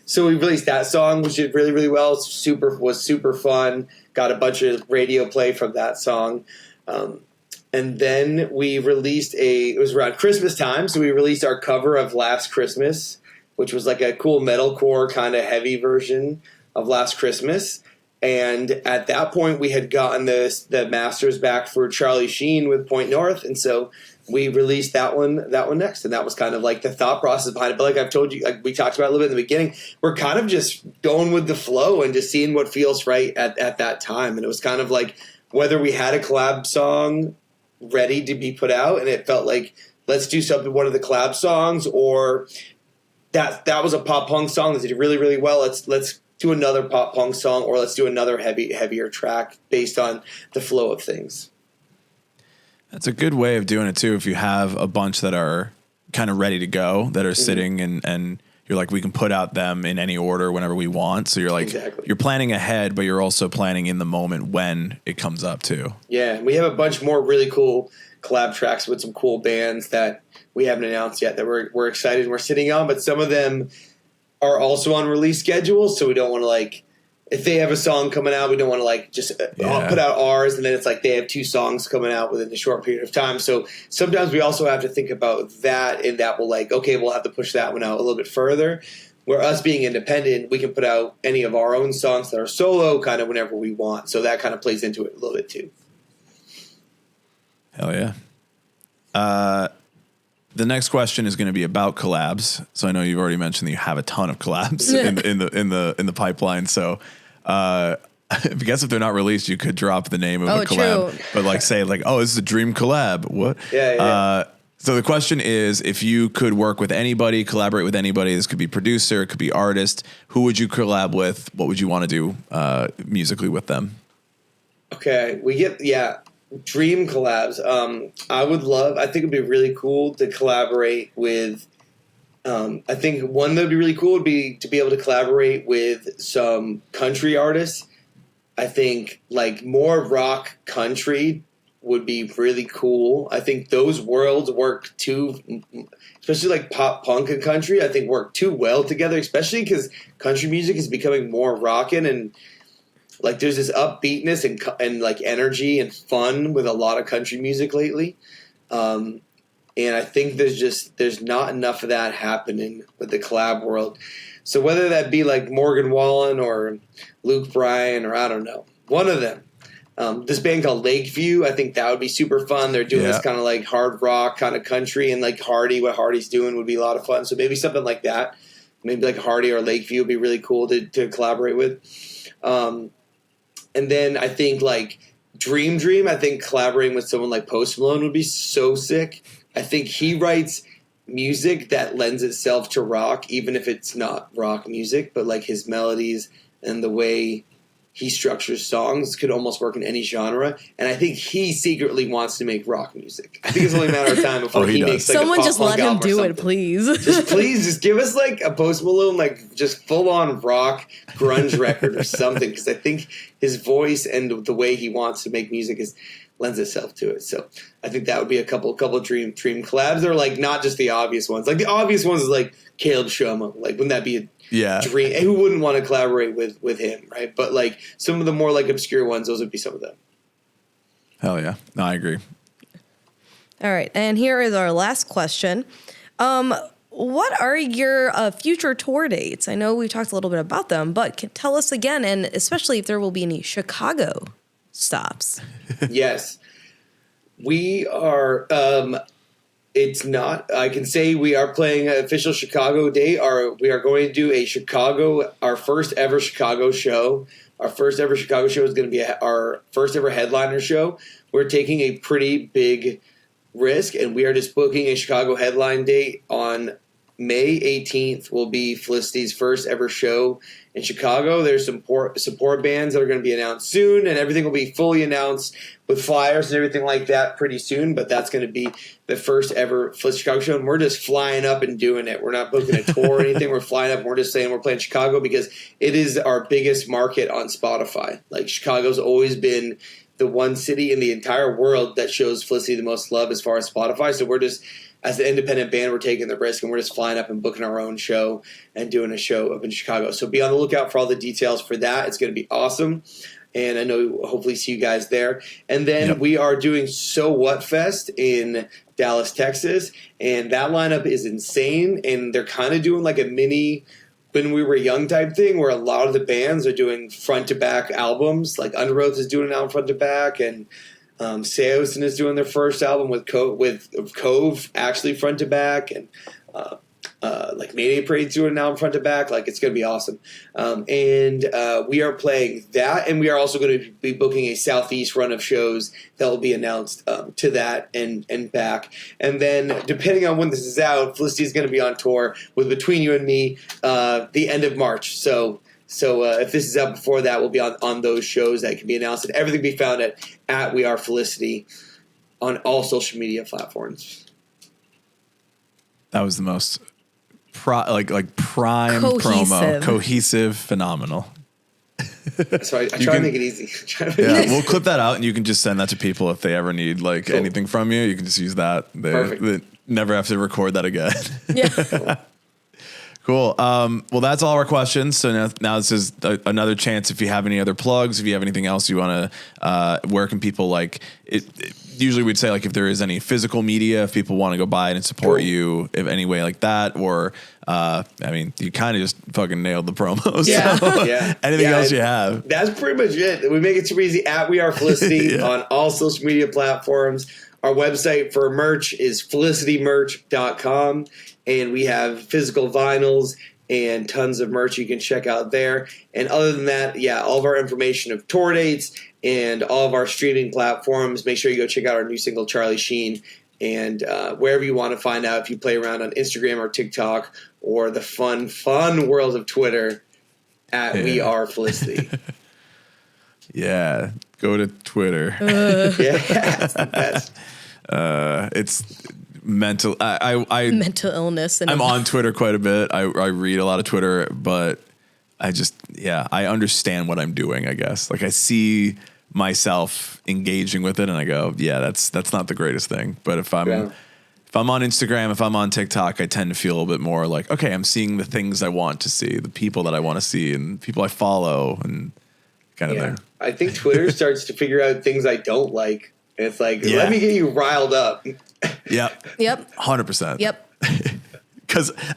so we released that song, which did really, really well. Was super fun. Got a bunch of radio play from that song. And then we released it was around Christmas time, so we released our cover of Last Christmas, which was like a cool metalcore kind of heavy version of Last Christmas. And at that point, we had gotten the masters back for Charlie Sheen with Point North, and so we released that one next. And that was kind of like the thought process behind it. But like I've told you, like we talked about a little bit in the beginning, we're kind of just going with the flow and just seeing what feels right at that time. And it was kind of like whether we had a collab song ready to be put out, and it felt like let's do something, one of the collab songs, or that was a pop punk song that did really, really well. Let's do another pop punk song, or let's do another heavier track based on the flow of things. That's a good way of doing it too. If you have a bunch that are kind of ready to go, that are sitting and you're like, we can put out them in any order whenever we want. So you're like, You're planning ahead, but you're also planning in the moment when it comes up too. Yeah. We have a bunch more really cool collab tracks with some cool bands that we haven't announced yet that we're excited and we're sitting on, but some of them are also on release schedules, so we don't want to like, if they have a song coming out, we don't want to like just put out ours, and then it's like they have 2 songs coming out within a short period of time. So sometimes we also have to think about that, and that will like, okay, we'll have to push that one out a little bit further. Where us being independent, we can put out any of our own songs that are solo kind of whenever we want. So that kind of plays into it a little bit too. Hell yeah. The next question is going to be about collabs. So I know you've already mentioned that you have a ton of collabs in the pipeline. So I guess if they're not released, you could drop the name of a collab, true. But like say like, oh, this is a dream collab. What? Yeah. So the question is, if you could work with anybody, collaborate with anybody, this could be producer, it could be artist. Who would you collab with? What would you want to do musically with them? Okay, dream collabs. I think it'd be really cool to collaborate with. I think one that would be really cool would be to be able to collaborate with some country artists. I think like more rock country would be really cool. I think those worlds work too, especially like pop punk and country. I think work too well together, especially because country music is becoming more rockin' and like there's this upbeatness and like energy and fun with a lot of country music lately. And I think there's not enough of that happening with the collab world. So whether that be like Morgan Wallen or Luke Bryan or I don't know, one of them. This band called Lakeview, I think that would be super fun. They're doing this kind of like hard rock kind of country, and like what Hardy's doing would be a lot of fun. So maybe something like that. Maybe like Hardy or Lakeview would be really cool to collaborate with. And then I think like Dream, I think collaborating with someone like Post Malone would be so sick. I think he writes music that lends itself to rock, even if it's not rock music, but like his melodies and the way he structures songs could almost work in any genre. And I think he secretly wants to make rock music. I think it's only a matter of time before he makes like someone a pop just punk let him album or do it, something. please. Just give us like a Post Malone, like just full on rock grunge record or something. Because I think his voice and the way he wants to make music lends itself to it. So I think that would be a couple dream collabs. They're like not just the obvious ones. Like the obvious ones is like Caleb Shomo. Like wouldn't that be a dream? And who wouldn't want to collaborate with him, right? But like some of the more like obscure ones, those would be some of them. Hell yeah. No, I agree. All right. And here is our last question. What are your future tour dates? I know we talked a little bit about them, but tell us again, and especially if there will be any Chicago stops. Yes. We are it's not I can say we are playing an official Chicago date. We are going to do our first ever Chicago show. Our first ever Chicago show is going to be our first ever headliner show. We're taking a pretty big risk, and we are just booking a Chicago headline date on May 18th will be Felicity's first ever show in Chicago. There's some support bands that are going to be announced soon, and everything will be fully announced with flyers and everything like that pretty soon. But that's going to be the first ever Felicity Chicago show, and we're just flying up and doing it. We're not booking a tour or anything. We're flying up, and we're just saying we're playing Chicago because it is our biggest market on Spotify. Like, Chicago's always been the one city in the entire world that shows Felicity the most love as far as Spotify. So we're just, as an independent band, we're taking the risk, and we're just flying up and booking our own show and doing a show up in Chicago. So be on the lookout for all the details for that. It's going to be awesome. And I know we'll hopefully see you guys there. And then we are doing So What Fest in Dallas, Texas. And that lineup is insane. And they're kind of doing like a mini When We Were Young type thing where a lot of the bands are doing front-to-back albums. Like Underoath is doing an album front-to-back, and Seosin is doing their first album with Cove actually front to back, and like Mayday Parade's doing an album front to back. Like, it's going to be awesome. And we are playing that, and we are also going to be booking a Southeast run of shows that will be announced to that and back. And then, depending on when this is out, Felicity is going to be on tour with Between You and Me the end of March. So if this is out before that, we'll be on those shows that can be announced, and everything be found at We Are Felicity on all social media platforms. That was the most prime promo, cohesive, phenomenal. So I try to make it easy. We'll clip that out, and you can just send that to people if they ever need anything from you. You can just use that. They never have to record that again. Yeah. Cool. Well, that's all our questions. So now this is another chance. If you have any other plugs, if you have anything else you want to, where can people usually we'd say if there is any physical media, if people want to go buy it and support you in any way like that, or, you kind of just fucking nailed the promos. Yeah. So anything else you have? That's pretty much it. We make it super easy at We Are Felicity on all social media platforms. Our website for merch is felicitymerch.com. And we have physical vinyls and tons of merch you can check out there. And other than that, all of our information of tour dates and all of our streaming platforms. Make sure you go check out our new single, Charlie Sheen. And wherever you want to find out, if you play around on Instagram or TikTok or the fun world of Twitter, at We Are Felicity. Yeah, go to Twitter. Yeah, it's the best. It's mental. I Mental illness. And I'm on Twitter quite a bit. I read a lot of Twitter, but I understand what I'm doing, I guess. Like I see myself engaging with it and I go, yeah, that's not the greatest thing. But if I'm on Instagram, if I'm on TikTok, I tend to feel a little bit more like, okay, I'm seeing the things I want to see, the people that I want to see and people I follow and kind of thing. I think Twitter starts to figure out things I don't like. And it's like, let me get you riled up. Yep. 100%. Yep.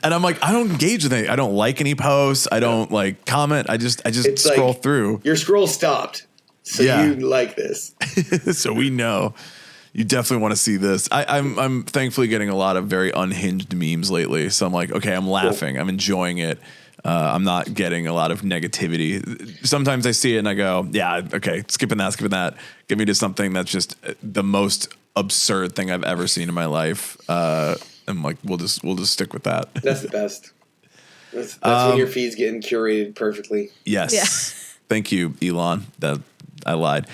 And I'm like, I don't engage with any. I don't like any posts. I don't like comment. I just scroll through. Your scroll stopped. So you like this. So we know you definitely want to see this. I'm thankfully getting a lot of very unhinged memes lately. So I'm like, okay, I'm laughing. Cool. I'm enjoying it. I'm not getting a lot of negativity. Sometimes I see it and I go, yeah, okay, skipping that. Give me to something that's just the most absurd thing I've ever seen in my life. I'm like, we'll just stick with that. That's the best. That's when your feed's getting curated perfectly. Yes. Yeah. Thank you, Elon. That I lied.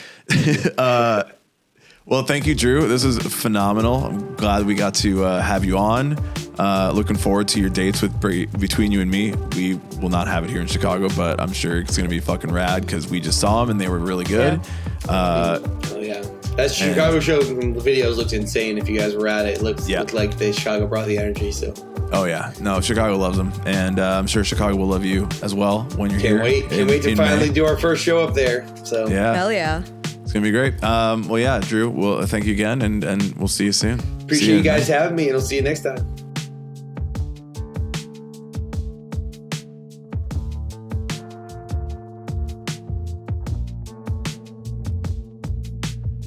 Well, thank you, Drew. This is phenomenal. I'm glad we got to have you on. Looking forward to your dates between you and me. We will not have it here in Chicago, but I'm sure it's going to be fucking rad because we just saw them and they were really good. Yeah. That Chicago show from the videos looked insane. If you guys were at it, it looked like Chicago brought the energy. So. Oh yeah, no, Chicago loves them, and I'm sure Chicago will love you as well when you're here. Can't wait to finally do our first show up there. So yeah, hell yeah, it's gonna be great. Well, yeah, Drew. Well, thank you again, and we'll see you soon. Appreciate you guys having me, and I'll see you next time.